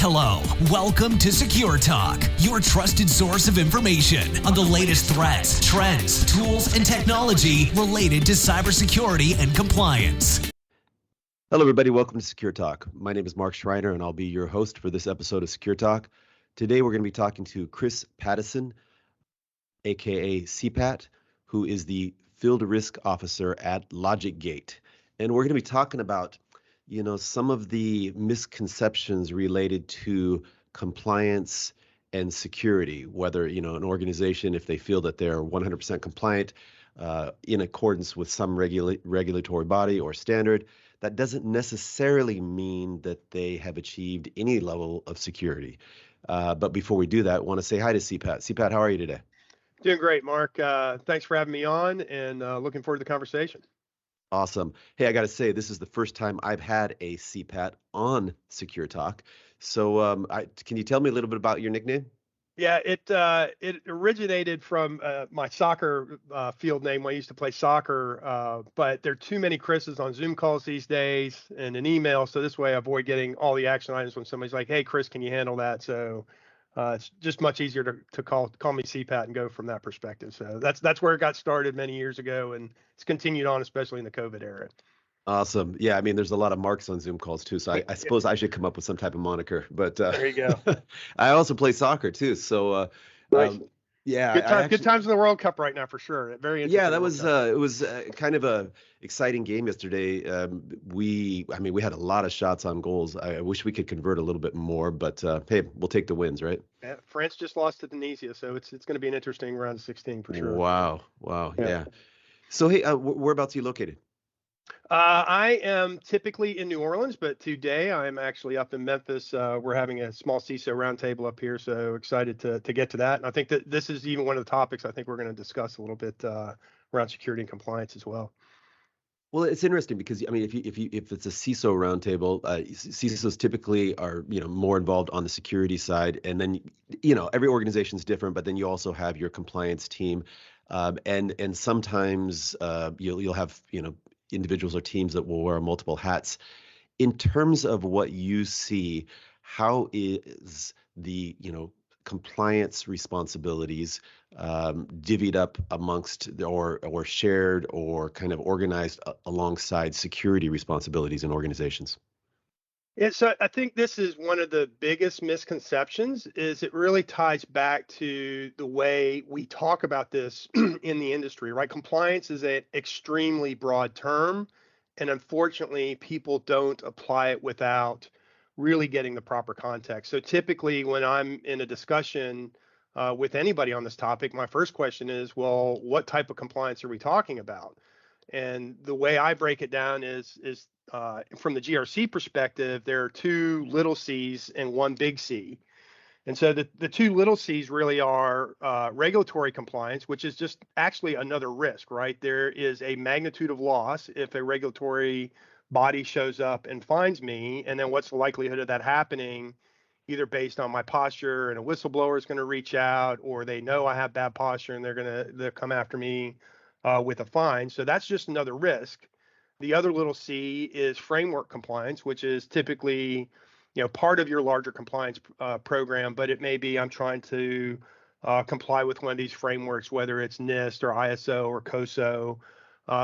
Hello, welcome to Secure Talk, your trusted source of information on the latest threats, trends, tools, and technology related to cybersecurity and compliance. Hello, everybody. Welcome to Secure Talk. My name is Mark Schreiner, and I'll be your host for this episode of Secure Talk. Today, we're going to be talking to Chris Patteson, aka CPAT, who is the Field Risk Officer at LogicGate. And we're going to be talking about some of the misconceptions related to compliance and security, whether, an organization, if they feel that they're 100% compliant in accordance with some regulatory body or standard, that doesn't necessarily mean that they have achieved any level of security. But before we do that, I want to say hi to CPAT. CPAT, how are you today? Doing great, Mark. Thanks for having me on, and looking forward to the conversation. Awesome. Hey, I got to say, this is the first time I've had a CPAT on Secure Talk. So can you tell me a little bit about your nickname? Yeah, it originated from my soccer field name when I used to play soccer, but there are too many Chris's on Zoom calls these days and an email, so this way I avoid getting all the action items when somebody's like, hey, Chris, can you handle that? So it's just much easier to call me CPAT and go from that perspective. So that's where it got started many years ago, and it's continued on, especially in the COVID era. Awesome. Yeah, I mean, there's a lot of Marks on Zoom calls too, so I suppose I should come up with some type of moniker. But there you go. I also play soccer too, so nice. Yeah, good times in the World Cup right now for sure. Very interesting. Yeah, that was it was kind of a exciting game yesterday. We had a lot of shots on goals. I wish we could convert a little bit more, but hey, we'll take the wins, right? Yeah, France just lost to Tunisia, so it's going to be an interesting round of 16 for sure. Wow, yeah. So hey, whereabouts are you located? I am typically in New Orleans, but today I'm actually up in Memphis. We're having a small CISO roundtable up here, so excited to get to that. And I think that this is even one of the topics I think we're going to discuss a little bit around security and compliance as well. Well, it's interesting because I mean, if it's a CISO roundtable, CISOs typically are more involved on the security side, and then every organization is different, but then you also have your compliance team, and sometimes you'll have individuals or teams that will wear multiple hats. In terms of what you see, how is the compliance responsibilities divvied up amongst or shared or kind of organized alongside security responsibilities in organizations? Yeah, so I think this is one of the biggest misconceptions. Is it really ties back to the way we talk about this in the industry, right? Compliance is an extremely broad term, and unfortunately, people don't apply it without really getting the proper context. So typically, when I'm in a discussion with anybody on this topic, my first question is, well, what type of compliance are we talking about? And the way I break it down is from the GRC perspective, there are two little C's and one big C. And so the two little C's really are regulatory compliance, which is just actually another risk, right? There is a magnitude of loss if a regulatory body shows up and finds me, and then what's the likelihood of that happening, either based on my posture and a whistleblower is going to reach out, or they know I have bad posture and they'll come after me with a fine. So that's just another risk. The other little C is framework compliance, which is typically, part of your larger compliance program, but it may be I'm trying to comply with one of these frameworks, whether it's NIST or ISO or COSO.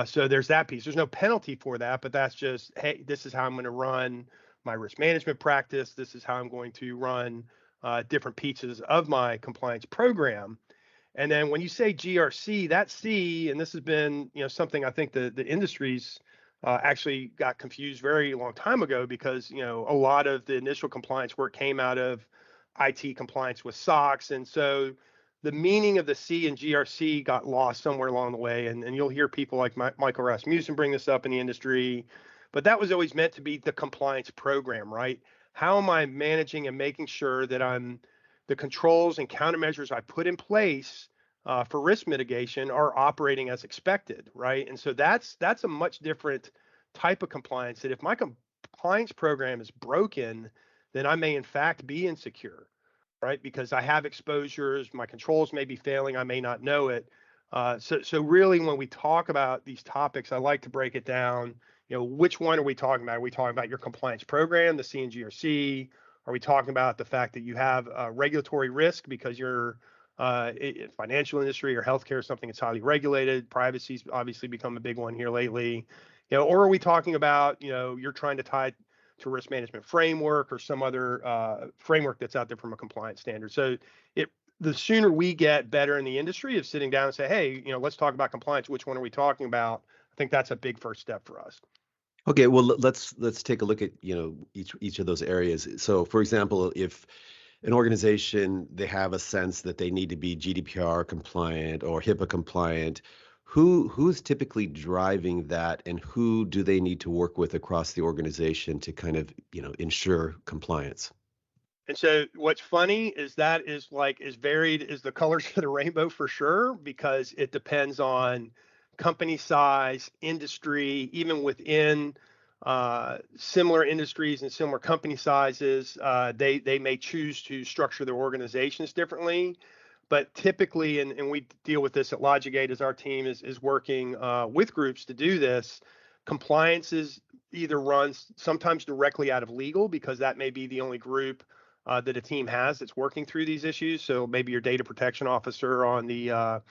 So there's that piece. There's no penalty for that, but that's just, hey, this is how I'm going to run my risk management practice. This is how I'm going to run different pieces of my compliance program. And then when you say GRC, that C, and this has been, something I think the industry's actually got confused very long time ago, because, a lot of the initial compliance work came out of IT compliance with SOX. And so the meaning of the C and GRC got lost somewhere along the way. And you'll hear people like Michael Rasmussen bring this up in the industry, but that was always meant to be the compliance program, right? How am I managing and making sure that the controls and countermeasures I put in place for risk mitigation are operating as expected, right? And so that's a much different type of compliance. That if my compliance program is broken, then I may in fact be insecure, right? Because I have exposures, my controls may be failing, I may not know it. So really, when we talk about these topics, I like to break it down. Which one are we talking about? Are we talking about your compliance program, the C and GRC, Are we talking about the fact that you have regulatory risk because you're financial industry or healthcare, something that's highly regulated? Privacy's obviously become a big one here lately. Or are we talking about, you're trying to tie it to risk management framework or some other framework that's out there from a compliance standard? So the sooner we get better in the industry of sitting down and say, hey, let's talk about compliance. Which one are we talking about? I think that's a big first step for us. Okay, well, let's take a look at each of those areas. So, for example, if an organization, they have a sense that they need to be GDPR compliant or HIPAA compliant, who's typically driving that, and who do they need to work with across the organization to kind of ensure compliance? And so what's funny is that is like as varied as the colors of the rainbow for sure, because it depends on company size, industry, even within similar industries and similar company sizes, they may choose to structure their organizations differently. But typically, and we deal with this at LogicGate as our team is working with groups to do this, compliance is either runs sometimes directly out of legal, because that may be the only group that a team has that's working through these issues. So maybe your data protection officer on the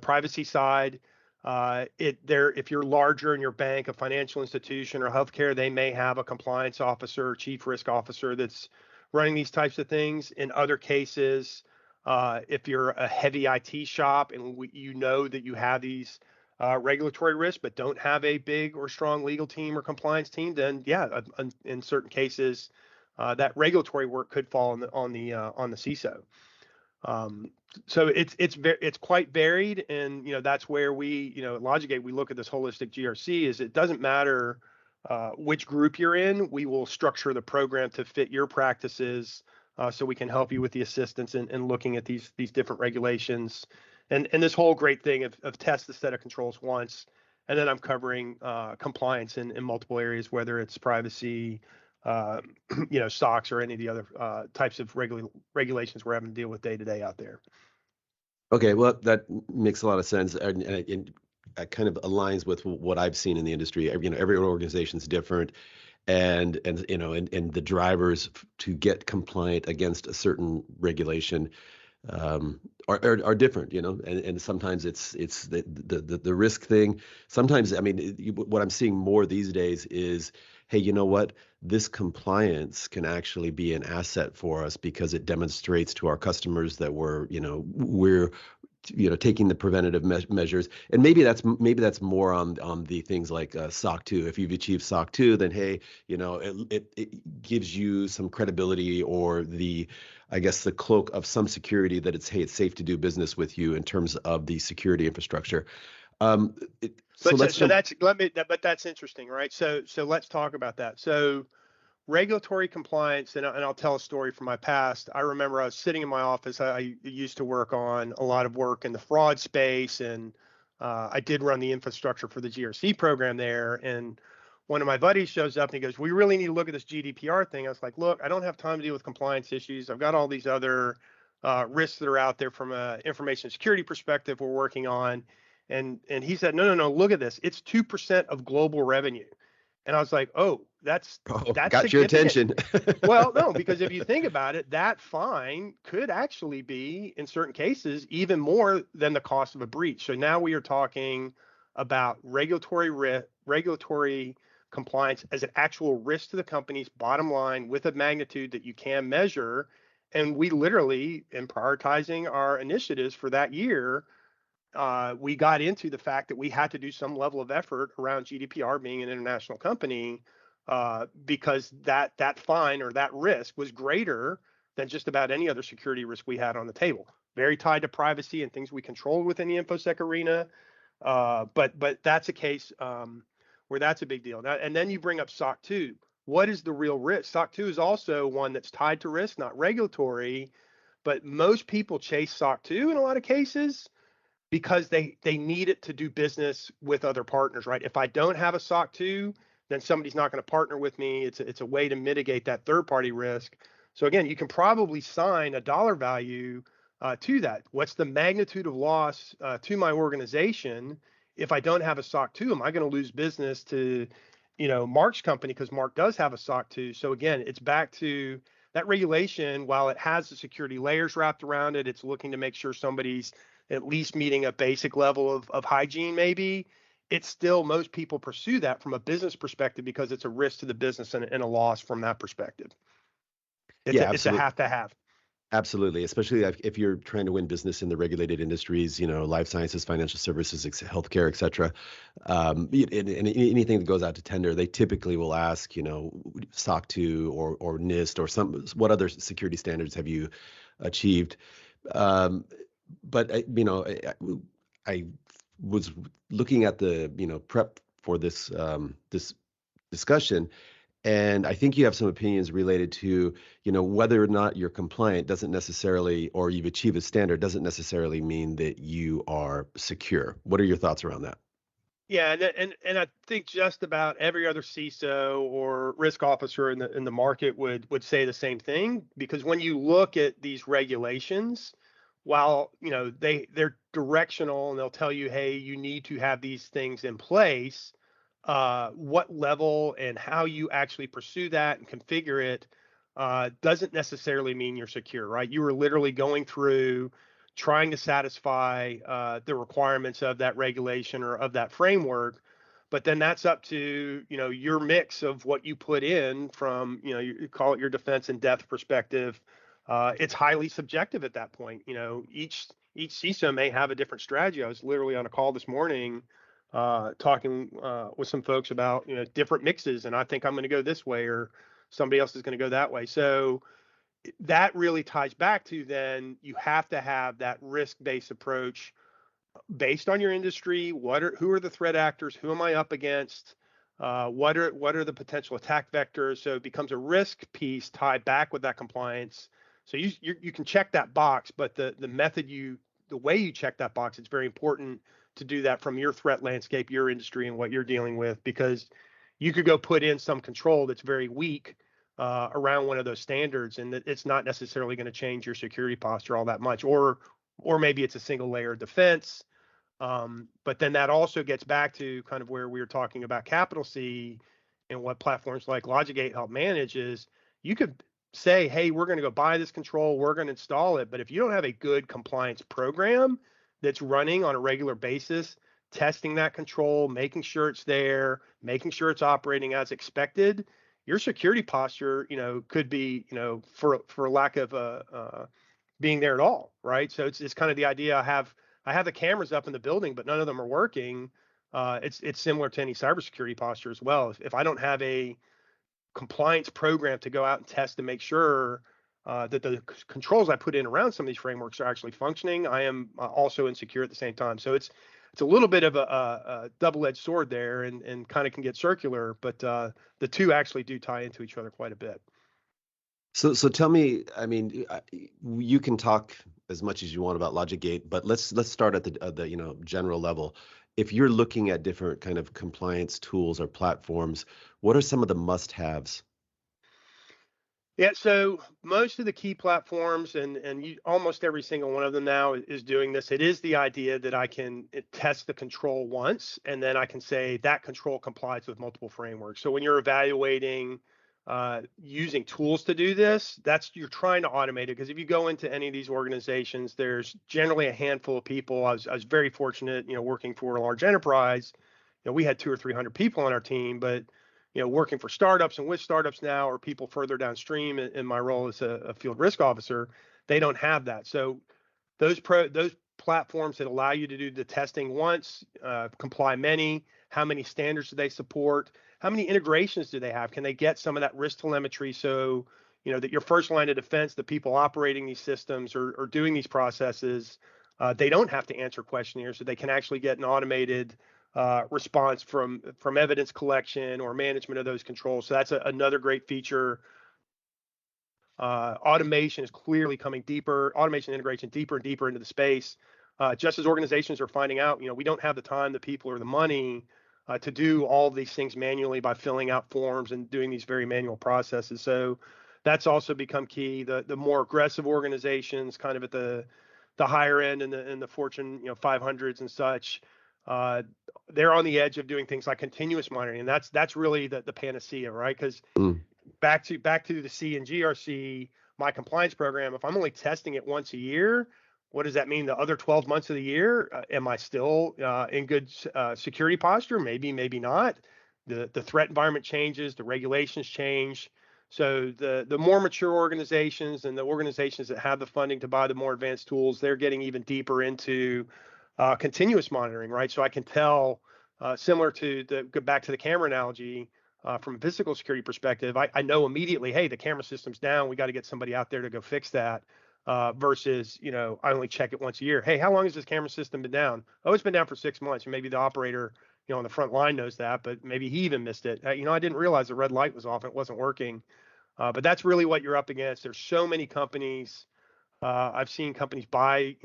privacy side. If you're larger in your bank, a financial institution, or healthcare, they may have a compliance officer, chief risk officer that's running these types of things. In other cases, if you're a heavy IT shop and you know that you have these regulatory risks but don't have a big or strong legal team or compliance team, then yeah, in certain cases, that regulatory work could fall on the CISO. So it's quite varied, and that's where we at LogicGate we look at this holistic GRC. Is it doesn't matter which group you're in, we will structure the program to fit your practices, so we can help you with the assistance in looking at these different regulations, and this whole great thing of test the set of controls once, and then I'm covering compliance in multiple areas, whether it's privacy, SOX, or any of the other types of regulations we're having to deal with day to day out there. Okay, well, that makes a lot of sense, and it kind of aligns with what I've seen in the industry. Every organization's different, and the drivers to get compliant against a certain regulation are different, and sometimes it's the risk thing. Sometimes, what I'm seeing more these days is, hey, you know what? This compliance can actually be an asset for us because it demonstrates to our customers that we're taking the preventative measures. And maybe that's more on the things like SOC 2. If you've achieved SOC 2, then hey, it gives you some credibility, or I guess the cloak of some security that it's safe to do business with you in terms of the security infrastructure. But that's interesting, right? So let's talk about that. So regulatory compliance, and I'll tell a story from my past. I remember I was sitting in my office. I used to work on a lot of work in the fraud space, and I did run the infrastructure for the GRC program there. And one of my buddies shows up and he goes, "We really need to look at this GDPR thing." I was like, "Look, I don't have time to deal with compliance issues. I've got all these other risks that are out there from an information security perspective we're working on." And he said, no, look at this. It's 2% of global revenue. And I was like, that's got your attention. Well, no, because if you think about it, that fine could actually be, in certain cases, even more than the cost of a breach. So now we are talking about regulatory compliance as an actual risk to the company's bottom line with a magnitude that you can measure. And we literally, in prioritizing our initiatives for that year, we got into the fact that we had to do some level of effort around GDPR being an international company, because that fine or that risk was greater than just about any other security risk we had on the table. Very tied to privacy and things we controlled within the InfoSec arena. But that's a case where that's a big deal. Now, and then you bring up SOC 2. What is the real risk? SOC 2 is also one that's tied to risk, not regulatory, but most people chase SOC 2 in a lot of cases because they need it to do business with other partners, right? If I don't have a SOC 2, then somebody's not going to partner with me. It's a way to mitigate that third-party risk. So again, you can probably sign a dollar value to that. What's the magnitude of loss to my organization if I don't have a SOC 2? Am I going to lose business to Mark's company because Mark does have a SOC 2? So again, it's back to that regulation, while it has the security layers wrapped around it, it's looking to make sure somebody's at least meeting a basic level of hygiene, maybe. It's still, most people pursue that from a business perspective because it's a risk to the business and a loss from that perspective. Yeah, It's a absolutely. have to have. Absolutely, especially if you're trying to win business in the regulated industries, life sciences, financial services, healthcare, et cetera. And anything that goes out to tender, they typically will ask, SOC 2 or NIST or what other security standards have you achieved? But I was looking at the prep for this discussion. And I think you have some opinions related to, whether or not you're compliant doesn't necessarily, or you've achieved a standard doesn't necessarily mean that you are secure. What are your thoughts around that? Yeah, and I think just about every other CISO or risk officer in the market would say the same thing, because when you look at these regulations, while they're directional and they'll tell you, hey, you need to have these things in place, what level and how you actually pursue that and configure it doesn't necessarily mean you're secure, right? You are literally going through trying to satisfy the requirements of that regulation or of that framework, but then that's up to your mix of what you put in from you call it your defense and depth perspective. It's highly subjective at that point. Each CISO may have a different strategy. I was literally on a call this morning talking with some folks about different mixes, and I think I'm going to go this way, or somebody else is going to go that way. So that really ties back to, then you have to have that risk-based approach based on your industry. Who are the threat actors? Who am I up against? What are the potential attack vectors? So it becomes a risk piece tied back with that compliance. So you can check that box, but the way you check that box, it's very important to do that from your threat landscape, your industry, and what you're dealing with, because you could go put in some control that's very weak around one of those standards, and it's not necessarily going to change your security posture all that much, or maybe it's a single layer of defense. But then that also gets back to kind of where we were talking about capital C and what platforms like LogicGate help manage is, you could say, hey, we're going to go buy this control, we're going to install it, but if you don't have a good compliance program that's running on a regular basis, testing that control, making sure it's there, making sure it's operating as expected, your security posture, could be, for lack of being there at all, right? So it's kind of the idea. I have the cameras up in the building, but none of them are working. It's similar to any cybersecurity posture as well. If I don't have a compliance program to go out and test and make sure that the controls I put in around some of these frameworks are actually functioning, I am also insecure at the same time. So it's a little bit of a double-edged sword there, and kind of can get circular, but the two actually do tie into each other quite a bit. So tell me, I mean, you can talk as much as you want about LogicGate, but let's start at the general level. If you're looking at different kind of compliance tools or platforms, what are some of the must-haves? Yeah, so most of the key platforms, and almost every single one of them now is doing this. It is the idea that I can test the control once, and then I can say that control complies with multiple frameworks. So when you're evaluating using tools to do this, you're trying to automate it, because if you go into any of these organizations, there's generally a handful of people. I was very fortunate, working for a large enterprise. We had 200 or 300 people on our team, but working for startups and with startups now, or people further downstream in my role as a field risk officer, they don't have that. So those platforms that allow you to do the testing once, comply many, how many standards do they support? How many integrations do they have? Can they get some of that risk telemetry, so that your first line of defense, the people operating these systems or doing these processes, they don't have to answer questionnaires, so they can actually get an automated response from evidence collection or management of those controls. So that's another great feature. Automation is clearly coming deeper, automation integration deeper and deeper into the space. Just as organizations are finding out, we don't have the time, the people, or the money to do all these things manually by filling out forms and doing these very manual processes. So that's also become key. The more aggressive organizations, kind of at the higher end in the Fortune 500s and such, they're on the edge of doing things like continuous monitoring, and that's really the panacea, right? Because back to the C and GRC, my compliance program, if I'm only testing it once a year, what does that mean? The other 12 months of the year, am I still in good security posture? Maybe, maybe not. The threat environment changes, the regulations change. So the more mature organizations and the organizations that have the funding to buy the more advanced tools, they're getting even deeper into continuous monitoring, right? So I can tell, similar to go back to the camera analogy, from a physical security perspective, I know immediately, hey, the camera system's down. We got to get somebody out there to go fix that. Versus, I only check it once a year. Hey, how long has this camera system been down? Oh, it's been down for 6 months. And maybe the operator, on the front line knows that, but maybe he even missed it. I didn't realize the red light was off. It wasn't working. But that's really what you're up against. There's so many companies. I've seen companies buy,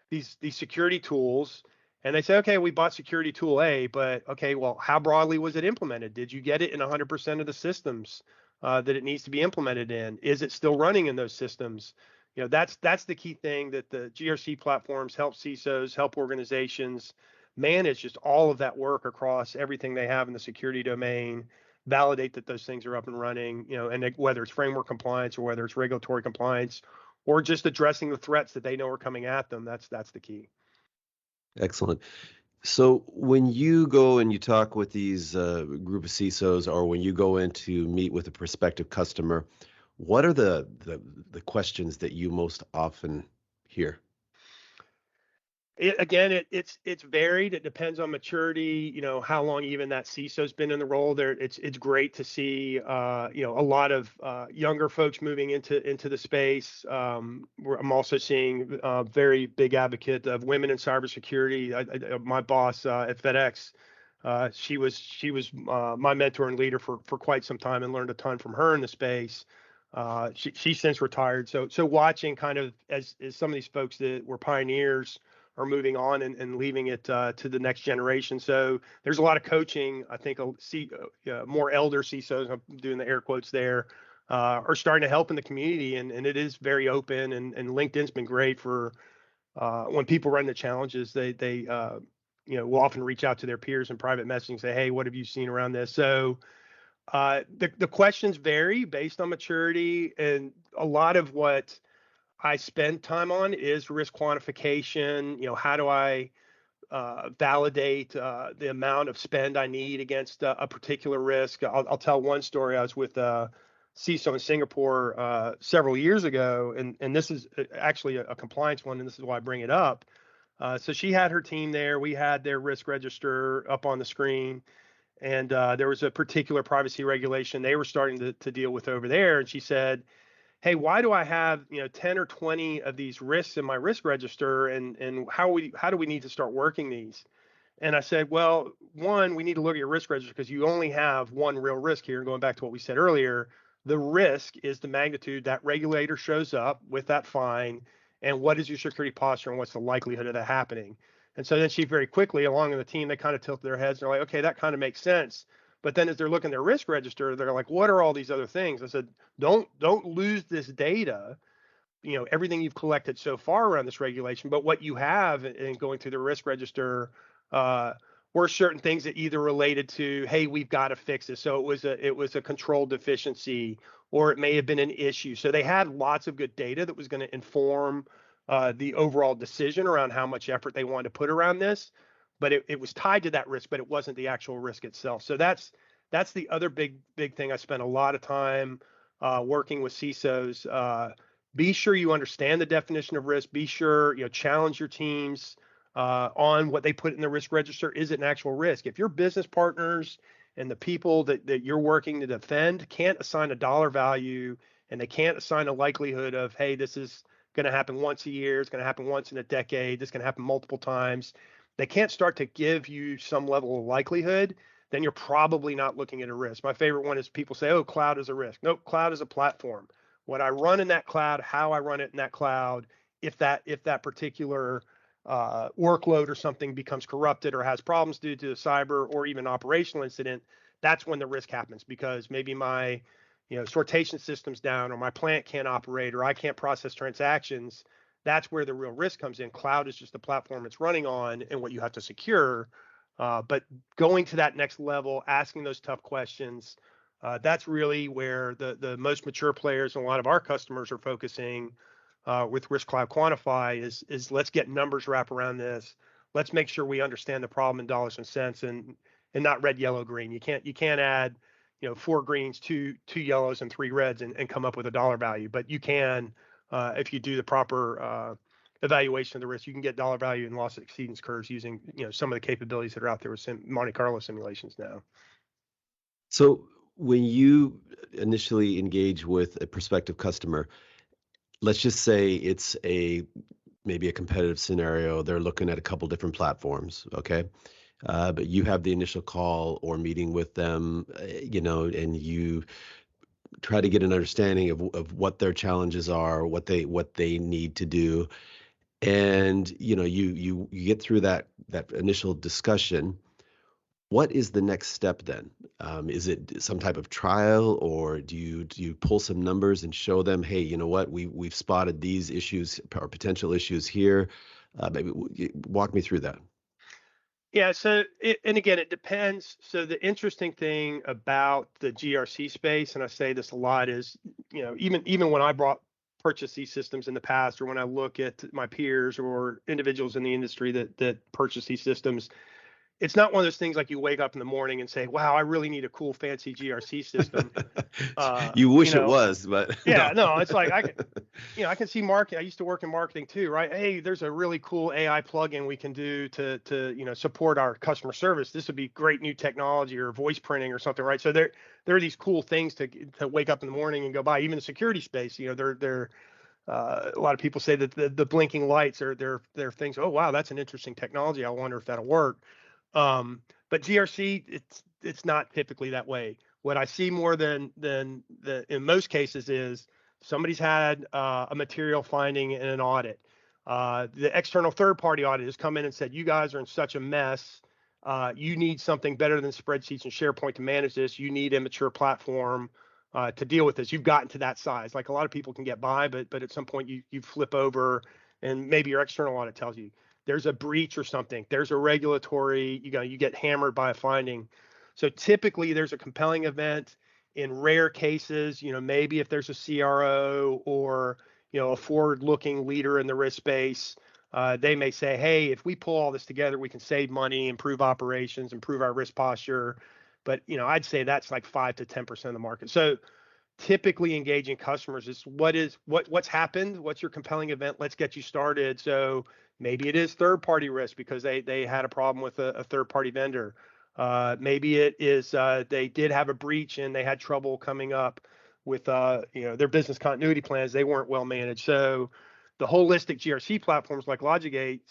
these security tools, and they say, okay, we bought security tool A, but okay, well, how broadly was it implemented? Did you get it in 100% of the systems that it needs to be implemented in? Is it still running in those systems? That's the key thing, that the GRC platforms help CISOs, help organizations manage just all of that work across everything they have in the security domain, validate that those things are up and running, and whether it's framework compliance or whether it's regulatory compliance or just addressing the threats that they know are coming at them. That's the key. Excellent. So when you go and you talk with these group of CISOs, or when you go in to meet with a prospective customer, what are the questions that you most often hear? It's varied. It depends on maturity, how long even that CISO's been in the role there. It's great to see, a lot of younger folks moving into the space. I'm also seeing a very big advocate of women in cybersecurity. My boss at FedEx, she was my mentor and leader for quite some time, and learned a ton from her in the space. She's since retired. So watching kind of as some of these folks that were pioneers are moving on and leaving it to the next generation. So there's a lot of coaching. I think more elder CISOs, I'm doing the air quotes there, are starting to help in the community, and it is very open. And LinkedIn's been great for when people run the challenges. They will often reach out to their peers in private messaging and say, hey, what have you seen around this? So the questions vary based on maturity, and a lot of what I spend time on is risk quantification. How do I validate the amount of spend I need against a particular risk? I'll tell one story. I was with CISO in Singapore several years ago, and this is actually a compliance one, and this is why I bring it up. So she had her team there. We had their risk register up on the screen, and there was a particular privacy regulation they were starting to deal with over there. And she said, hey, why do I have 10 or 20 of these risks in my risk register, and how do we need to start working these? And I said, well, one, we need to look at your risk register because you only have one real risk here. And going back to what we said earlier, the risk is the magnitude that regulator shows up with that fine, and what is your security posture, and what's the likelihood of that happening. And so then she very quickly, along with the team, they kind of tilted their heads and they're like, okay, that kind of makes sense. But then as they're looking at their risk register, they're like, what are all these other things? I said, don't lose this data, everything you've collected so far around this regulation, but what you have in going through the risk register were certain things that either related to, hey, we've got to fix this. So it was a control deficiency, or it may have been an issue. So they had lots of good data that was going to inform the overall decision around how much effort they wanted to put around this. But it was tied to that risk, but it wasn't the actual risk itself. So that's the other big thing. I spent a lot of time working with CISOs. Be sure you understand the definition of risk. Be sure challenge your teams on what they put in the risk register. Is it an actual risk? If your business partners and the people that you're working to defend can't assign a dollar value, and they can't assign a likelihood of, hey, this is going to happen once a year, it's going to happen once in a decade, this can happen multiple times, they can't start to give you some level of likelihood, then you're probably not looking at a risk. My favorite one is people say, oh, cloud is a risk. Nope, cloud is a platform. What I run in that cloud, how I run it in that cloud, if that particular workload or something becomes corrupted or has problems due to a cyber or even operational incident, that's when the risk happens, because maybe my sortation system's down, or my plant can't operate, or I can't process transactions. That's where the real risk comes in. Cloud is just the platform it's running on and what you have to secure. But going to that next level, asking those tough questions, That's really where the most mature players and a lot of our customers are focusing with Risk Cloud Quantify is let's get numbers wrapped around this. Let's make sure we understand the problem in dollars and cents and not red, yellow, green. You can't add 4 greens, two yellows, and 3 reds and come up with a dollar value. But you can if you do the proper evaluation of the risk, you can get dollar value and loss exceedance curves using some of the capabilities that are out there with Monte Carlo simulations now. So when you initially engage with a prospective customer, let's just say it's maybe a competitive scenario. They're looking at a couple different platforms, okay? But you have the initial call or meeting with them, and you try to get an understanding of what their challenges are, what they need to do, and you get through that initial discussion. What is the next step then? Is it some type of trial, or do you pull some numbers and show them, hey, you know what, we've spotted these issues or potential issues here? Maybe walk me through that. Yeah, so and again, it depends. So the interesting thing about the GRC space, and I say this a lot, is even when I purchased these systems in the past, or when I look at my peers or individuals in the industry that purchase these systems, it's not one of those things like you wake up in the morning and say, wow, I really need a cool fancy GRC system. You wish it was, but yeah, no, it's like I can see marketing. I used to work in marketing too, right? Hey, there's a really cool AI plugin we can do to support our customer service. This would be great new technology, or voice printing or something, right? So there are these cool things to wake up in the morning and go buy. Even the security space, they're a lot of people say that the blinking lights are they're things. Oh wow, that's an interesting technology. I wonder if that'll work. But GRC, it's not typically that way. What I see more than in most cases is somebody's had a material finding in an audit. The external third-party audit has come in and said, you guys are in such a mess. You need something better than spreadsheets and SharePoint to manage this. You need a mature platform to deal with this. You've gotten to that size. Like a lot of people can get by, but at some point you flip over, and maybe your external audit tells you there's a breach or something. There's a regulatory, you get hammered by a finding. So typically there's a compelling event. In rare cases, maybe if there's a CRO or, a forward-looking leader in the risk space, they may say, hey, if we pull all this together, we can save money, improve operations, improve our risk posture. But, I'd say that's like 5 to 10% of the market. So typically engaging customers is what's happened, what's your compelling event, let's get you started. So maybe it is third-party risk because they had a problem with a third-party vendor. Maybe it is they did have a breach and they had trouble coming up with their business continuity plans. They weren't well managed. So the holistic GRC platforms like LogicGate,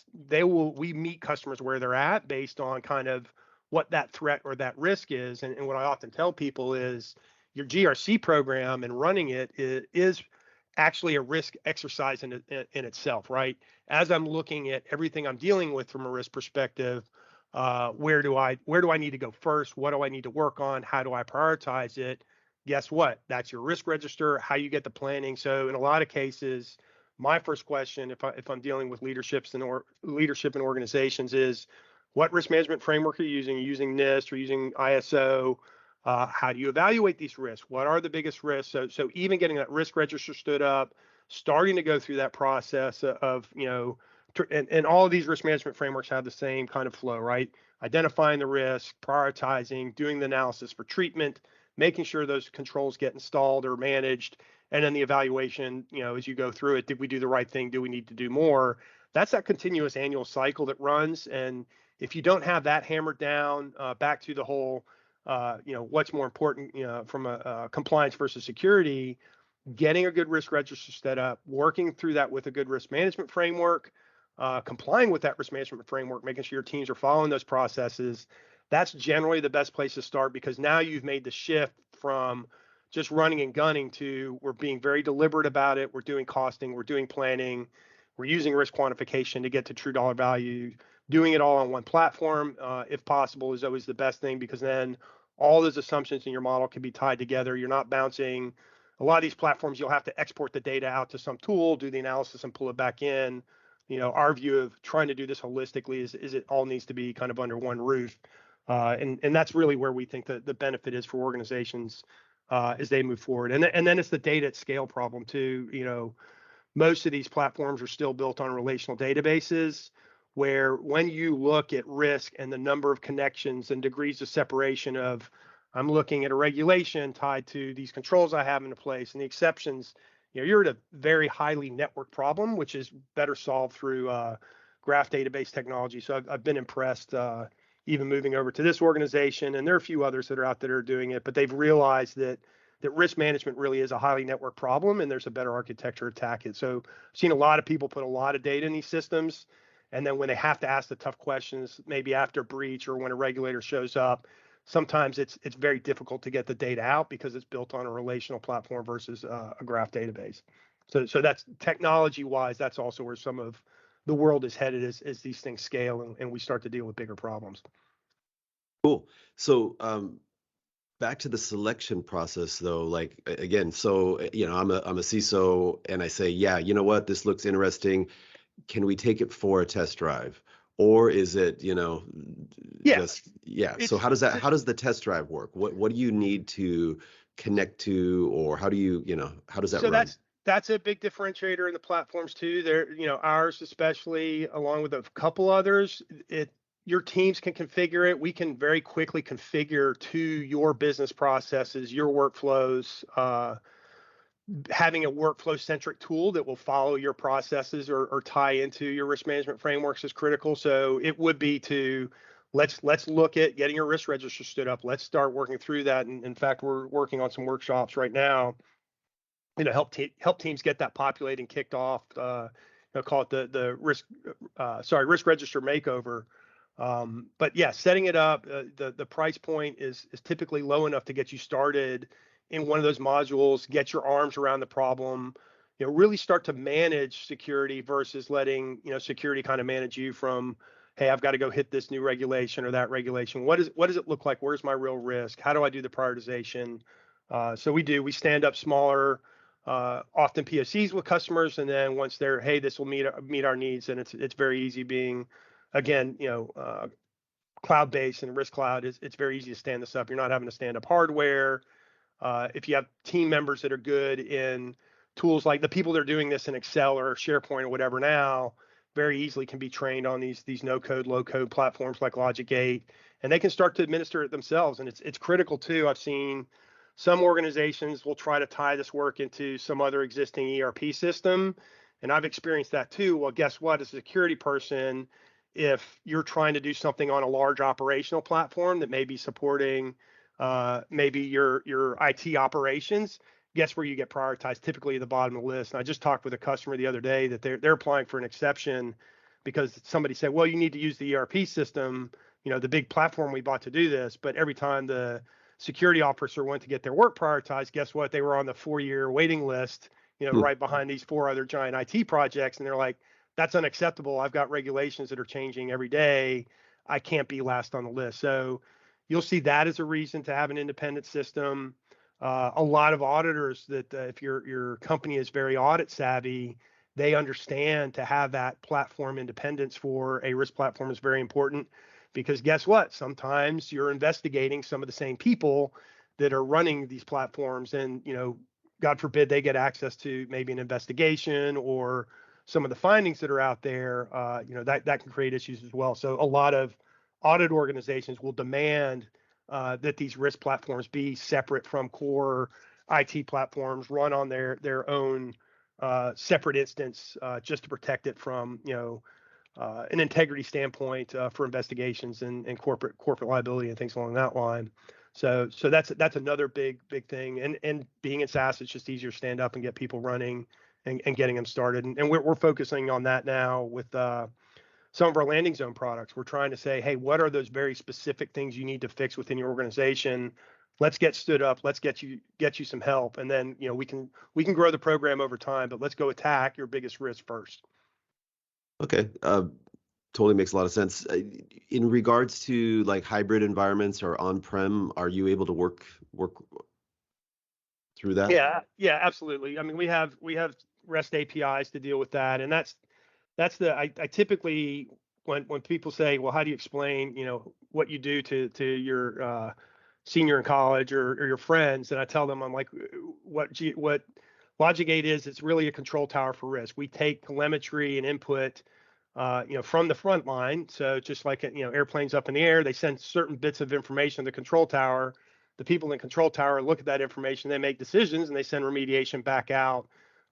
we meet customers where they're at based on kind of what that threat or that risk is. And what I often tell people is your GRC program and running it is actually a risk exercise in itself, right? As I'm looking at everything I'm dealing with from a risk perspective, where do I need to go first? What do I need to work on? How do I prioritize it? Guess what? That's your risk register, how you get the planning. So in a lot of cases, my first question, if I'm dealing with leadership in organizations, is what risk management framework are you using? Are you using NIST or using ISO? How do you evaluate these risks? What are the biggest risks? So even getting that risk register stood up, starting to go through that process of, and all of these risk management frameworks have the same kind of flow, right? Identifying the risk, prioritizing, doing the analysis for treatment, making sure those controls get installed or managed, and then the evaluation, as you go through it, did we do the right thing? Do we need to do more? That's that continuous annual cycle that runs. And if you don't have that hammered down, back to the whole, what's more important, from a compliance versus security, getting a good risk register set up, working through that with a good risk management framework, complying with that risk management framework, making sure your teams are following those processes. That's generally the best place to start, because now you've made the shift from just running and gunning to we're being very deliberate about it. We're doing costing, we're doing planning, we're using risk quantification to get to true dollar value. Doing it all on one platform, if possible, is always the best thing, because then all those assumptions in your model can be tied together. You're not bouncing. A lot of these platforms, you'll have to export the data out to some tool, do the analysis, and pull it back in. Our view of trying to do this holistically is it all needs to be kind of under one roof. And that's really where we think the benefit is for organizations as they move forward. And then it's the data at scale problem too. Most of these platforms are still built on relational databases, where when you look at risk and the number of connections and degrees of separation of, I'm looking at a regulation tied to these controls I have in place and the exceptions, you're at a very highly networked problem, which is better solved through graph database technology. So I've been impressed, even moving over to this organization, and there are a few others that are out there that are doing it, but they've realized that risk management really is a highly networked problem, and there's a better architecture to attack it. So I've seen a lot of people put a lot of data in these systems, and then when they have to ask the tough questions, maybe after breach or when a regulator shows up, sometimes it's very difficult to get the data out because it's built on a relational platform versus a graph database. So that's technology-wise, that's also where some of the world is headed as these things scale and we start to deal with bigger problems. Cool. So back to the selection process though, like again, so I'm a CISO and I say, yeah, you know what, this looks interesting. Can we take it for a test drive? Or is it, So how does the test drive work? What do you need to connect to, or how do you, how does that run? That's a big differentiator in the platforms too. There, ours especially, along with a couple others, your teams can configure it. We can very quickly configure to your business processes, your workflows. Having a workflow-centric tool that will follow your processes or tie into your risk management frameworks is critical. So it would be to let's look at getting your risk register stood up. Let's start working through that. And in fact, we're working on some workshops right now, help teams get that populated and kicked off. Call it the risk register makeover. But yeah, setting it up, the price point is typically low enough to get you started in one of those modules, get your arms around the problem, really start to manage security versus letting, security kind of manage you from, hey, I've got to go hit this new regulation or that regulation. What does it look like? Where's my real risk? How do I do the prioritization? So we stand up smaller, often POCs with customers. And then once they're, hey, this will meet our needs. And it's very easy being, again, cloud-based and risk cloud it's very easy to stand this up. You're not having to stand up hardware. If you have team members that are good in tools like the people that are doing this in Excel or SharePoint or whatever now, very easily can be trained on these no-code, low-code platforms like LogicGate, and they can start to administer it themselves. And it's critical too. I've seen some organizations will try to tie this work into some other existing ERP system, and I've experienced that too. Well, guess what? As a security person, if you're trying to do something on a large operational platform that may be supporting maybe your IT operations, guess where you get prioritized? Typically at the bottom of the list. And I just talked with a customer the other day that they're applying for an exception because somebody said, well, you need to use the ERP system, the big platform we bought to do this. But every time the security officer went to get their work prioritized, guess what? They were on the 4-year waiting list, right behind these 4 other giant IT projects. And they're like, that's unacceptable. I've got regulations that are changing every day. I can't be last on the list. So you'll see that as a reason to have an independent system. A lot of auditors that if your company is very audit savvy, they understand to have that platform independence for a risk platform is very important, because guess what? Sometimes you're investigating some of the same people that are running these platforms, and God forbid they get access to maybe an investigation or some of the findings that are out there. That can create issues as well. So a lot of audit organizations will demand that these risk platforms be separate from core IT platforms, run on their own separate instance, just to protect it from an integrity standpoint for investigations and corporate liability and things along that line. So that's another big thing. And being in SaaS, it's just easier to stand up and get people running and getting them started. And we're focusing on that now with some of our landing zone products. We're trying to say, hey, what are those very specific things you need to fix within your organization? Let's get stood up. Let's get you some help, and then we can grow the program over time. But let's go attack your biggest risk first. Okay, totally makes a lot of sense. In regards to like hybrid environments or on-prem, are you able to work through that? Yeah, absolutely. I mean, we have REST APIs to deal with that, and that's I typically when people say, well, how do you explain what you do to your senior in college or your friends, and I tell them, I'm like, what LogicGate is, it's really a control tower for risk. We take telemetry and input, from the front line. So just like, airplanes up in the air, they send certain bits of information to the control tower. The people in the control tower look at that information, they make decisions, and they send remediation back out.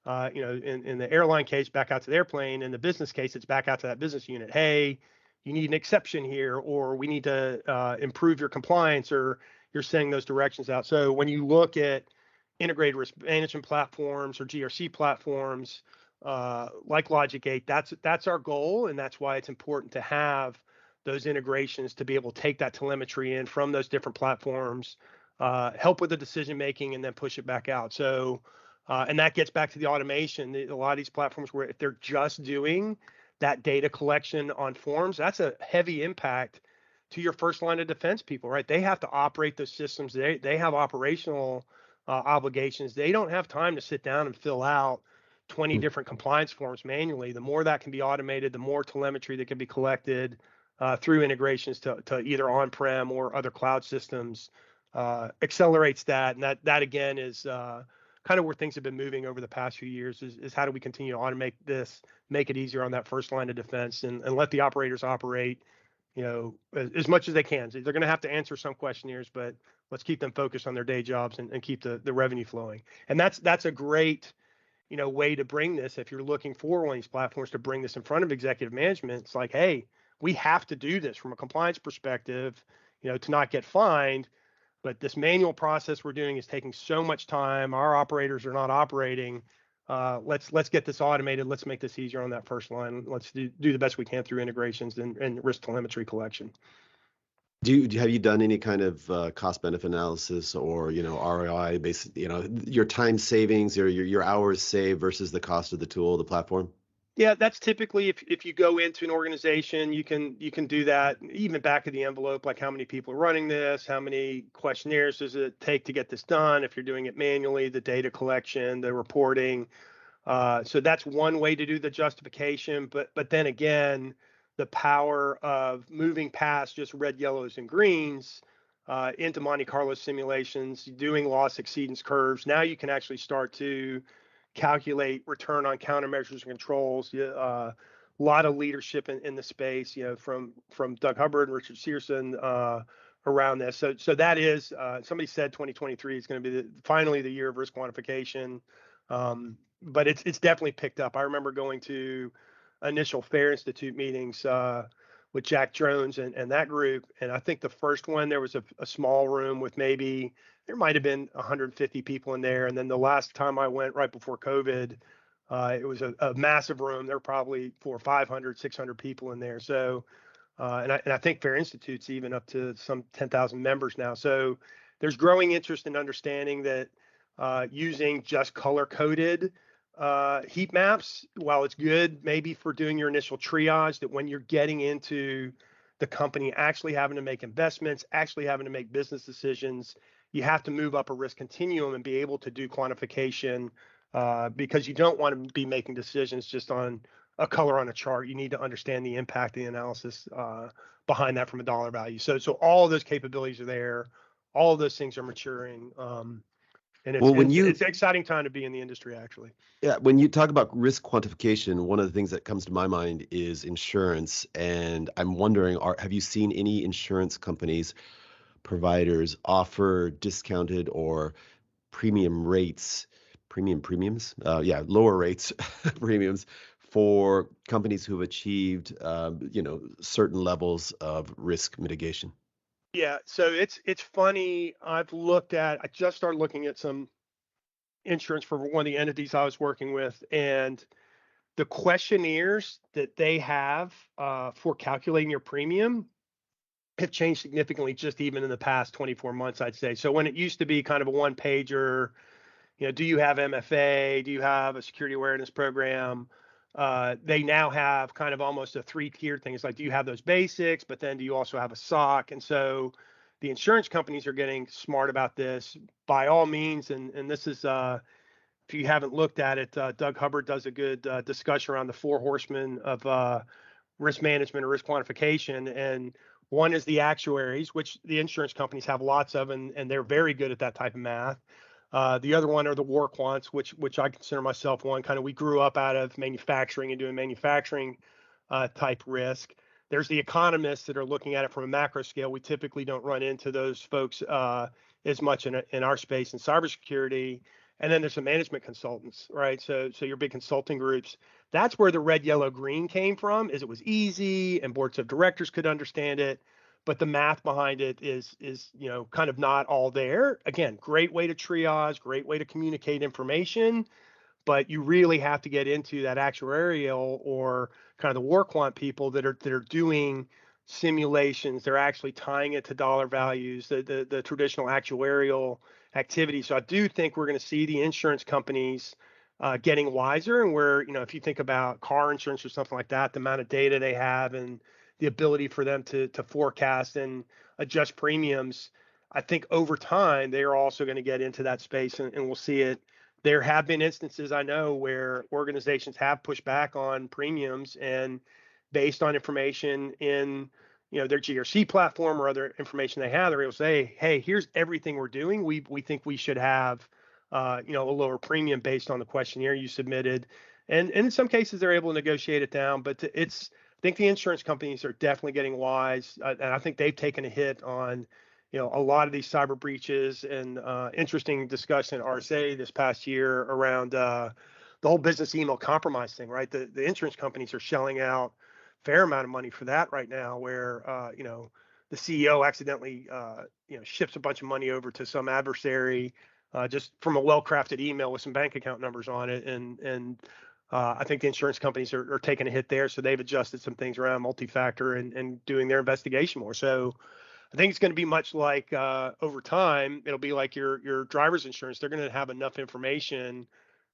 In the airline case, back out to the airplane. In the business case, it's back out to that business unit. Hey, you need an exception here, or we need to improve your compliance, or you're sending those directions out. So when you look at integrated risk management platforms or GRC platforms like LogicGate, that's our goal, and that's why it's important to have those integrations to be able to take that telemetry in from those different platforms, help with the decision making, and then push it back out. So, and that gets back to the automation. A lot of these platforms, where if they're just doing that data collection on forms, that's a heavy impact to your first line of defense people, right? They have to operate those systems. They have operational obligations. They don't have time to sit down and fill out 20 different compliance forms manually. The more that can be automated, the more telemetry that can be collected through integrations to either on-prem or other cloud systems accelerates that. And that again is kind of where things have been moving over the past few years, is how do we continue to automate this, make it easier on that first line of defense, and let the operators operate, as much as they can. They're going to have to answer some questionnaires, but let's keep them focused on their day jobs and keep the revenue flowing. And that's a great, way to bring this. If you're looking for one of these platforms to bring this in front of executive management, it's like, hey, we have to do this from a compliance perspective, to not get fined. But this manual process we're doing is taking so much time. Our operators are not operating. Let's get this automated. Let's make this easier on that first line. Let's do the best we can through integrations and risk telemetry collection. Have you done any kind of cost benefit analysis or ROI based, your time savings or your hours saved versus the cost of the tool, the platform? Yeah, that's typically if you go into an organization, you can do that even back of the envelope, like how many people are running this, how many questionnaires does it take to get this done, if you're doing it manually, the data collection, the reporting. So that's one way to do the justification. But then again, the power of moving past just red, yellows, and greens into Monte Carlo simulations, doing loss exceedance curves. Now you can actually start to calculate return on countermeasures and controls. A lot of leadership in the space, from Doug Hubbard and Richard Searson around this. So that is, somebody said 2023 is going to be finally the year of risk quantification. But it's definitely picked up. I remember going to initial Fair Institute meetings with Jack Jones and that group. And I think the first one, there was a small room with there might have been 150 people in there. And then the last time I went right before COVID, it was a massive room. There were probably 400, 500, 600 people in there. So, and I think Fair Institute's even up to some 10,000 members now. So there's growing interest in understanding that using just color-coded heat maps, while it's good maybe for doing your initial triage, that when you're getting into the company actually having to make investments, actually having to make business decisions, you have to move up a risk continuum and be able to do quantification because you don't want to be making decisions just on a color on a chart. You need to understand the impact of the analysis behind that from a dollar value. So all of those capabilities are there. All of those things are maturing. And it's an exciting time to be in the industry, actually. Yeah, when you talk about risk quantification, one of the things that comes to my mind is insurance. And I'm wondering, have you seen any insurance companies, providers offer discounted or lower rates premiums for companies who've achieved, certain levels of risk mitigation? Yeah, so it's funny. I just started looking at some insurance for one of the entities I was working with, and the questionnaires that they have for calculating your premium have changed significantly just even in the past 24 months, I'd say. So when it used to be kind of a one pager, do you have MFA? Do you have a security awareness program? They now have kind of almost a 3-tiered thing. It's like, do you have those basics, but then do you also have a SOC? And so the insurance companies are getting smart about this by all means. And this is, if you haven't looked at it, Doug Hubbard does a good discussion around the 4 horsemen of risk management or risk quantification. And One is the actuaries, which the insurance companies have lots of, and they're very good at that type of math. The other one are the war quants, which I consider myself one. Kind of, we grew up out of manufacturing and doing manufacturing type risk. There's the economists that are looking at it from a macro scale. We typically don't run into those folks as much in our space in cybersecurity. And then there's some management consultants, right? So your big consulting groups. That's where the red, yellow, green came from. Is it was easy and boards of directors could understand it, but the math behind it is kind of not all there. Again, great way to triage, great way to communicate information, but you really have to get into that actuarial or kind of the war quant people that are doing simulations. They're actually tying it to dollar values, the traditional actuarial activity. So I do think we're going to see the insurance companies getting wiser, and where, if you think about car insurance or something like that, the amount of data they have and the ability for them to forecast and adjust premiums, I think over time they are also going to get into that space, and we'll see it. There have been instances I know where organizations have pushed back on premiums, and based on information in their GRC platform or other information they have, they're able to say, hey, here's everything we're doing. We think we should have a lower premium based on the questionnaire you submitted. And in some cases they're able to negotiate it down, but I think the insurance companies are definitely getting wise, and I think they've taken a hit on a lot of these cyber breaches. And interesting discussion at RSA this past year around the whole business email compromise thing, right? The insurance companies are shelling out a fair amount of money for that right now, where the CEO accidentally ships a bunch of money over to some adversary just from a well-crafted email with some bank account numbers on it, and I think the insurance companies are taking a hit there, so they've adjusted some things around multi-factor and doing their investigation more. So I think it's going to be much like over time, it'll be like your driver's insurance. They're going to have enough information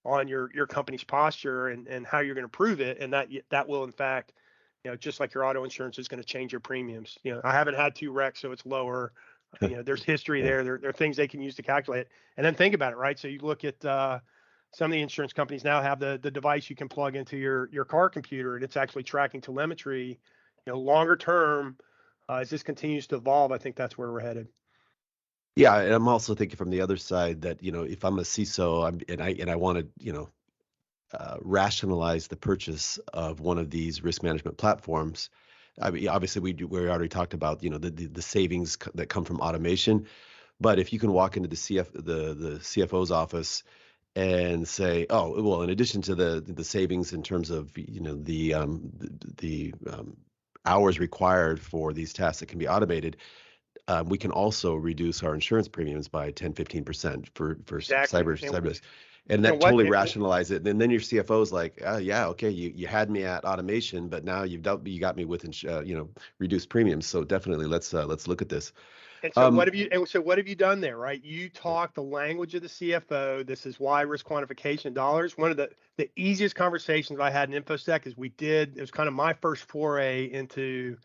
on your company's posture and how you're going to prove it, and that will in fact, just like your auto insurance is going to change your premiums. I haven't had 2 wrecks, so it's lower. There's history there. There are things they can use to calculate it. And then think about it, right? So you look at some of the insurance companies now have the device you can plug into your car computer, and it's actually tracking telemetry. Longer term, as this continues to evolve, I think that's where we're headed. Yeah, and I'm also thinking from the other side that if I'm a CISO, I want to rationalize the purchase of one of these risk management platforms. I mean, obviously we already talked about the savings that come from automation, but if you can walk into the CFO's office and say, oh well, in addition to the savings in terms of the hours required for these tasks that can be automated, we can also reduce our insurance premiums by 10-15% for Exactly. cyber risk. And that totally rationalize it. And then your CFO is like, yeah, okay, you had me at automation, but now you got me with reduced premiums. So definitely let's look at this. And so what have you done there, right? You talk the language of the CFO. This is why risk quantification dollars. One of the easiest conversations I had in InfoSec is it was kind of my first foray into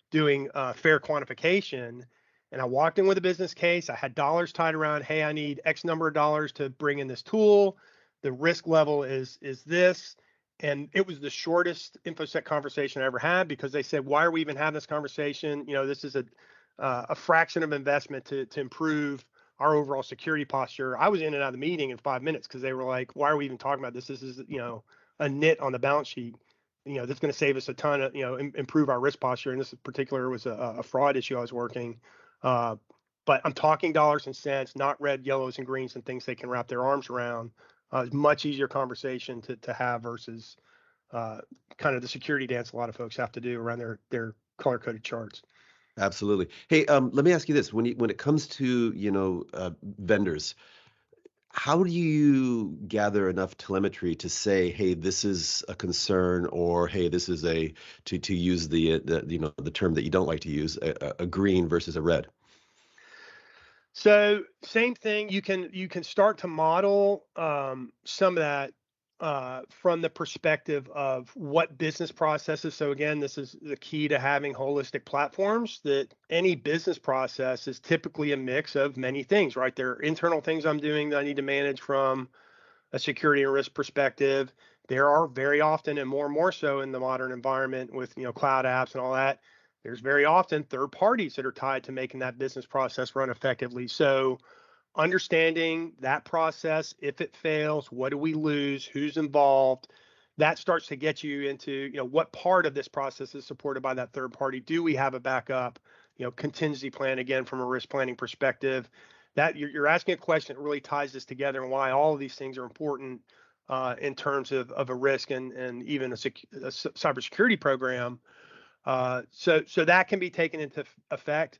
doing fair quantification. And I walked in with a business case. I had dollars tied around, hey, I need X number of dollars to bring in this tool. The risk level is this. And it was the shortest InfoSec conversation I ever had, because they said, why are we even having this conversation? This is a fraction of investment to improve our overall security posture. I was in and out of the meeting in 5 minutes because they were like, why are we even talking about this? This is, a nit on the balance sheet. That's going to save us a ton of, improve our risk posture. And this in particular was a fraud issue I was working. But I'm talking dollars and cents, not red, yellows, and greens and things they can wrap their arms around. It's much easier conversation to have versus kind of the security dance a lot of folks have to do around their color-coded charts. Absolutely. Hey, let me ask you this: when it comes to vendors, how do you gather enough telemetry to say, hey, this is a concern, or hey, this is to use the term that you don't like to use, a green versus a red? So same thing. You can start to model some of that from the perspective of what business processes. So again, this is the key to having holistic platforms, that any business process is typically a mix of many things, right? There are internal things I'm doing that I need to manage from a security and risk perspective. There are very often, and more so in the modern environment with cloud apps and all that, there's very often third parties that are tied to making that business process run effectively. So understanding that process, if it fails, what do we lose, who's involved, that starts to get you into, what part of this process is supported by that third party. Do we have a backup, contingency plan, again, from a risk planning perspective? That you're asking a question that really ties this together, and why all of these things are important in terms of a risk and even a cybersecurity program. So that can be taken into effect.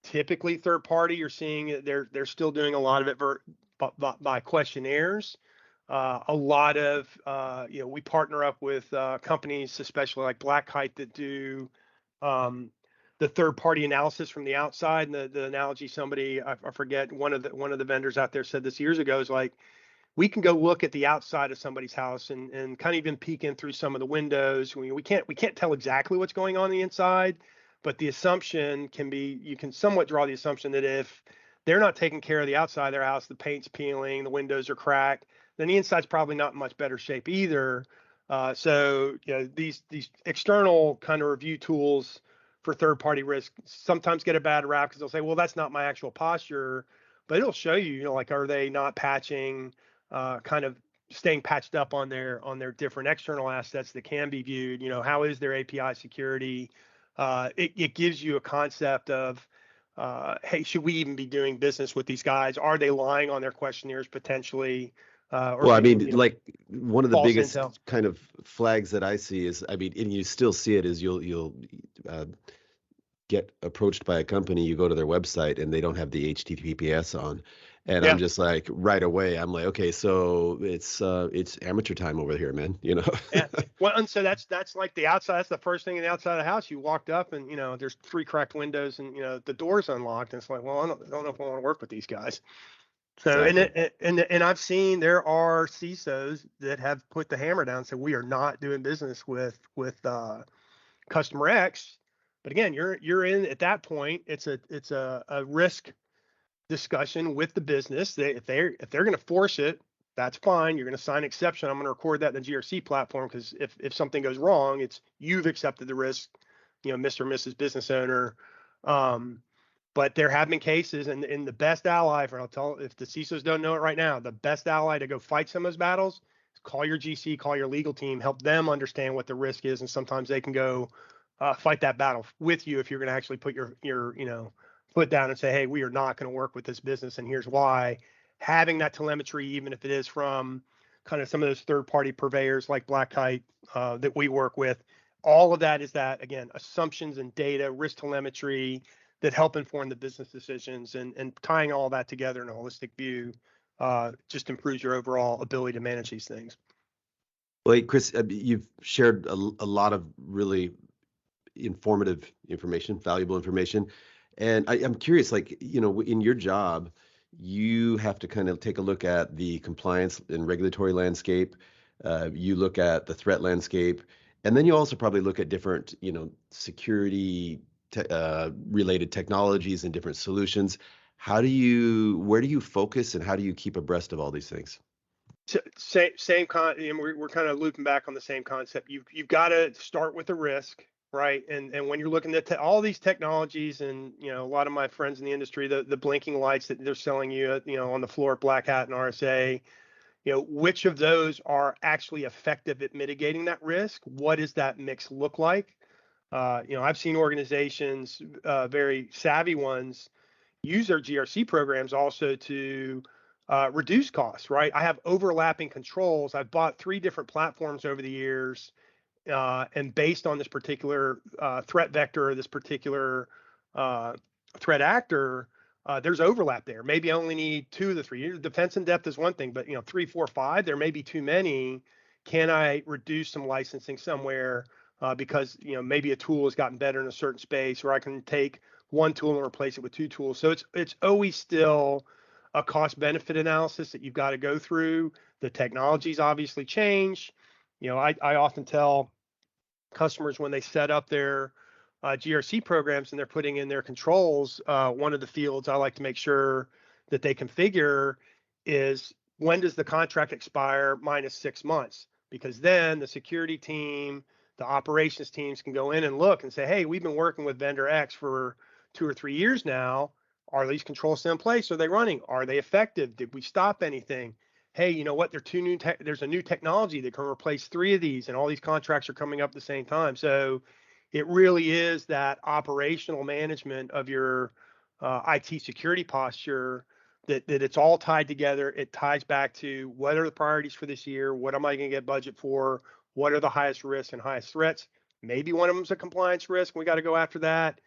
Typically, third party, you're seeing they're still doing a lot of it by questionnaires. A lot of we partner up with companies, especially like Black Kite, that do the third party analysis from the outside. And the analogy somebody, I forget, one of the vendors out there said this years ago, is like, we can go look at the outside of somebody's house and kind of even peek in through some of the windows. We can't tell exactly what's going on the inside, but the assumption can be, you can somewhat draw the assumption that if they're not taking care of the outside of their house, the paint's peeling, the windows are cracked, then the inside's probably not in much better shape either. So these external kind of review tools for third-party risk sometimes get a bad rap because they'll say, well, that's not my actual posture, but it'll show you, like, are they not patching, kind of staying patched up on their different external assets that can be viewed. How is their API security? It gives you a concept of, hey, should we even be doing business with these guys? Are they lying on their questionnaires potentially? Well, I mean, like, one of the false biggest intel. kind of flags that I see is, I mean, and you still see it, is you'll get approached by a company, you go to their website and they don't have the HTTPS on. And Yeah. I'm just like, right away, I'm like, okay, so it's amateur time over here, man. Yeah. Well, and so that's like the outside. That's the first thing in the outside of the house. You walked up and, there's 3 cracked windows and, the door's unlocked. And it's like, well, I don't know if I want to work with these guys. So, Exactly. and I've seen there are CISOs that have put the hammer down and said, we are not doing business with customer X. But again, you're in at that point. It's a risk discussion with the business. If they're going to force it, that's fine. You're going to sign exception. I'm going to record that in the GRC platform, because if something goes wrong, it's you've accepted the risk, Mr. or Mrs. Business owner. But there have been cases, and in the best ally, I'll tell, if the CISOs don't know it right now, the best ally to go fight some of those battles is call your GC, call your legal team, help them understand what the risk is, and sometimes they can go fight that battle with you if you're going to actually put your foot down and say, hey, we are not going to work with this business, and here's why. Having that telemetry, even if it is from kind of some of those third-party purveyors like Black Kite that we work with, all of that is that, again, assumptions and data, risk telemetry that help inform the business decisions, and tying all that together in a holistic view just improves your overall ability to manage these things. Well, hey, Chris, you've shared a lot of really informative information, valuable information. And I'm curious, like, in your job, you have to kind of take a look at the compliance and regulatory landscape. You look at the threat landscape, and then you also probably look at different, security related technologies and different solutions. Where do you focus, and how do you keep abreast of all these things? Same we're kind of looping back on the same concept. You've got to start with the risk, right? And when you're looking at all these technologies, and a lot of my friends in the industry, the blinking lights that they're selling you, on the floor at Black Hat and RSA, which of those are actually effective at mitigating that risk? What does that mix look like? I've seen organizations, very savvy ones, use their GRC programs also to reduce costs, right? I have overlapping controls. I've bought 3 different platforms over the years, and based on this particular threat vector, this particular threat actor, there's overlap there. Maybe I only need 2 of the 3. Defense in depth is one thing, but 3, 4, 5, there may be too many. Can I reduce some licensing somewhere because maybe a tool has gotten better in a certain space, or I can take one tool and replace it with 2 tools. So it's always still a cost benefit analysis that you've got to go through. The technologies obviously change. I often tell customers when they set up their GRC programs and they're putting in their controls, one of the fields I like to make sure that they configure is, when does the contract expire minus 6 months? Because then the security team, the operations teams can go in and look and say, hey, we've been working with vendor X for 2 or 3 years now. Are these controls still in place? Are they running? Are they effective? Did we stop anything? Hey, you know what? There's a new technology that can replace 3 of these, and all these contracts are coming up at the same time. So it really is that operational management of your IT security posture that it's all tied together. It ties back to what are the priorities for this year? What am I going to get budget for? What are the highest risks and highest threats? Maybe one of them is a compliance risk. We got to go after that.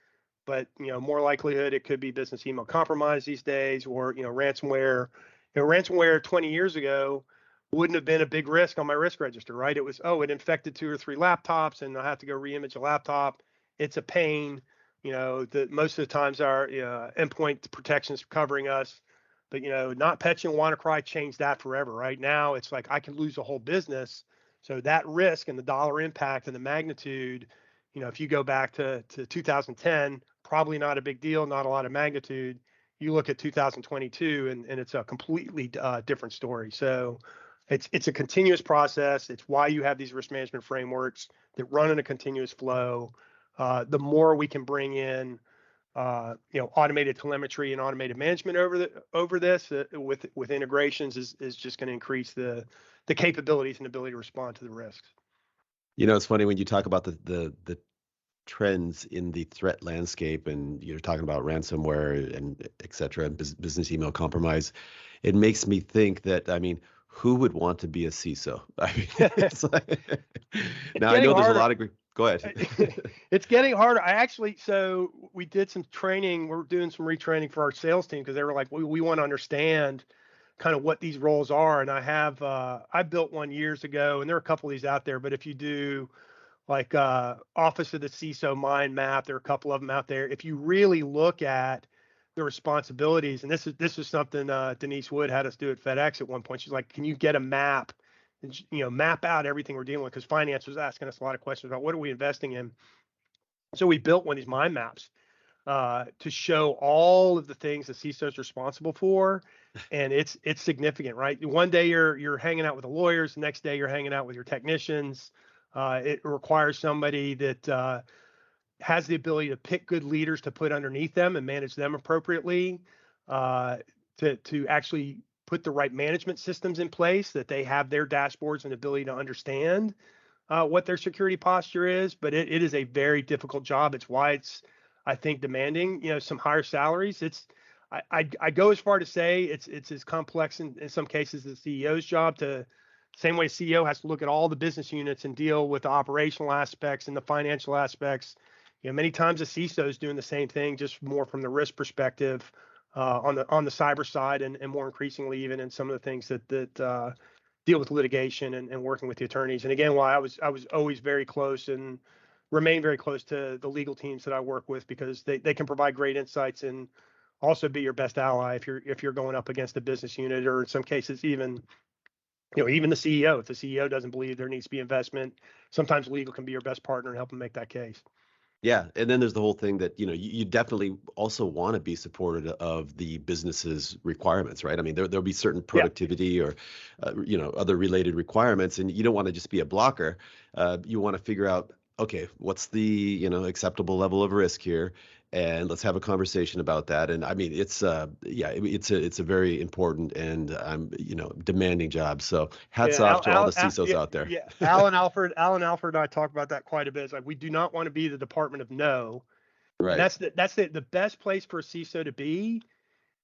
But, more likelihood it could be business email compromise these days, or, ransomware. Ransomware 20 years ago wouldn't have been a big risk on my risk register, right? It was, it infected 2 or 3 laptops and I have to go reimage a laptop. It's a pain. Most of the times our endpoint protection is covering us. But, not Patteson and WannaCry changed that forever. Right now, it's like I can lose a whole business. So that risk and the dollar impact and the magnitude, if you go back to 2010, probably not a big deal, not a lot of magnitude. You look at 2022 and it's a completely different story. So it's a continuous process. It's why you have these risk management frameworks that run in a continuous flow. The more we can bring in automated telemetry and automated management over this with integrations is just going to increase the capabilities and ability to respond to the risks. It's funny when you talk about the trends in the threat landscape, and you're talking about ransomware and et cetera, and business email compromise. It makes me think that, who would want to be a CISO? It's like, now I know there's a lot of. Go ahead. It's getting harder. So we did some training. We're doing some retraining for our sales team because they were like, we want to understand kind of what these roles are. And I built one years ago, and there are a couple of these out there. But if you do like Office of the CISO mind map, there are a couple of them out there. If you really look at the responsibilities, and this is something Denise Wood had us do at FedEx at one point. She's like, can you get a map? And, map out everything we're dealing with, because finance was asking us a lot of questions about what are we investing in. So we built one of these mind maps to show all of the things the CISO is responsible for, and it's significant, right? One day you're hanging out with the lawyers, the next day you're hanging out with your technicians. It requires somebody that has the ability to pick good leaders to put underneath them and manage them appropriately, to actually put the right management systems in place, that they have their dashboards and ability to understand what their security posture is. But it is a very difficult job. It's why it's, I think, demanding, some higher salaries. I go as far to say it's as complex in some cases as the CEO's job. To same way CEO has to look at all the business units and deal with the operational aspects and the financial aspects. Many times the CISO is doing the same thing, just more from the risk perspective. On the cyber side, and more increasingly even in some of the things that deal with litigation and working with the attorneys. And again, while I was always very close and remain very close to the legal teams that I work with, because they can provide great insights and also be your best ally if you're going up against a business unit, or in some cases even even the CEO. If the CEO doesn't believe there needs to be investment, sometimes legal can be your best partner and help them make that case. Yeah, and then there's the whole thing that you definitely also want to be supportive of the business's requirements, right? There'll be certain productivity or other related requirements, and you don't want to just be a blocker. You want to figure out, okay, what's the acceptable level of risk here, and let's have a conversation about that. And it's it's a very important and demanding job. So hats off to all the CISOs out there. Yeah, Alan Alford and I talk about that quite a bit. It's like, we do not want to be the department of no. Right. And that's the best place for a CISO to be,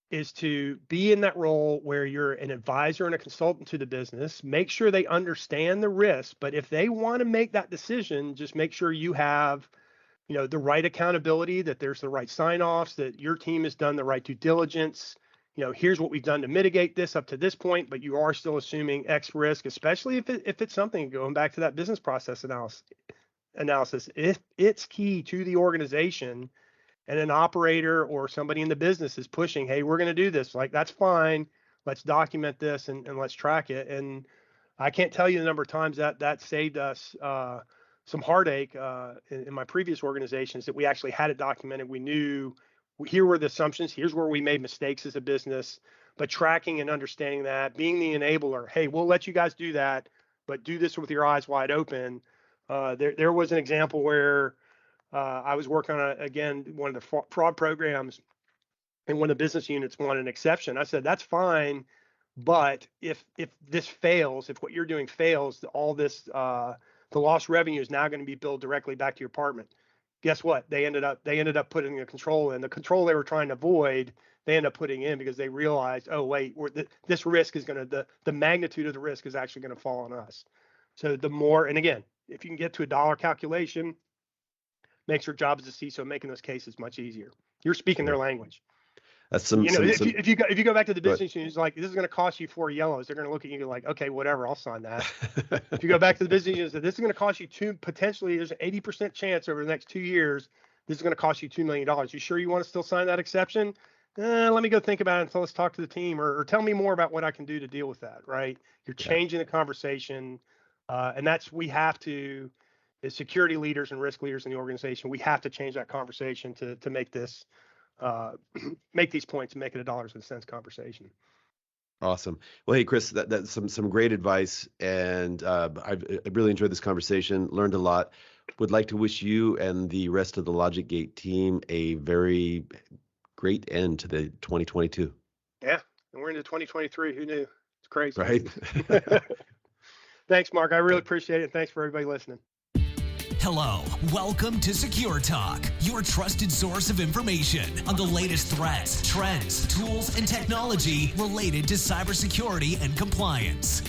is to be in that role where you're an advisor and a consultant to the business. Make sure they understand the risk, but if they want to make that decision, just make sure you have the right accountability, that there's the right sign-offs, that your team has done the right due diligence. Here's what we've done to mitigate this up to this point, but you are still assuming X risk, especially if it's something, going back to that business process analysis, if it's key to the organization and an operator or somebody in the business is pushing, hey, we're going to do this, like, that's fine. Let's document this and let's track it. And I can't tell you the number of times that saved us some heartache in my previous organizations, that we actually had it documented. We knew here were the assumptions, here's where we made mistakes as a business, but tracking and understanding that, being the enabler, hey, we'll let you guys do that, but do this with your eyes wide open. There was an example where I was working on, again, one of the fraud programs, and one of the business units wanted an exception. I said, that's fine, but if this fails, if what you're doing fails, all this, the lost revenue is now going to be billed directly back to your apartment. Guess what? They ended up putting a control in. The control they were trying to avoid, they ended up putting in because they realized, oh wait, this risk is going to, the magnitude of the risk is actually going to fall on us. So the more, and again, if you can get to a dollar calculation, makes your job as a CISO making those cases much easier. You're speaking their language. That's If you go back to the business unit, it's like, this is going to cost you 4 yellows. They're going to look at you like, okay, whatever, I'll sign that. If you go back to the business unit, this is going to cost you potentially, there's an 80% chance over the next 2 years, this is going to cost you $2 million. You sure you want to still sign that exception? Let me go think about it until let's talk to the team, or tell me more about what I can do to deal with that, right? You're changing the conversation. And we have to, as security leaders and risk leaders in the organization, we have to change that conversation to make this, make these points and make it a dollars and cents conversation. Awesome. Well, hey, Chris, that's some great advice, and I really enjoyed this conversation, learned a lot. Would like to wish you and the rest of the LogicGate team a very great end to the 2022. Yeah, and we're into 2023. Who knew? It's crazy. Right. Thanks, Mark. I really appreciate it. Thanks for everybody listening. Hello, welcome to Secure Talk, your trusted source of information on the latest threats, trends, tools, and technology related to cybersecurity and compliance.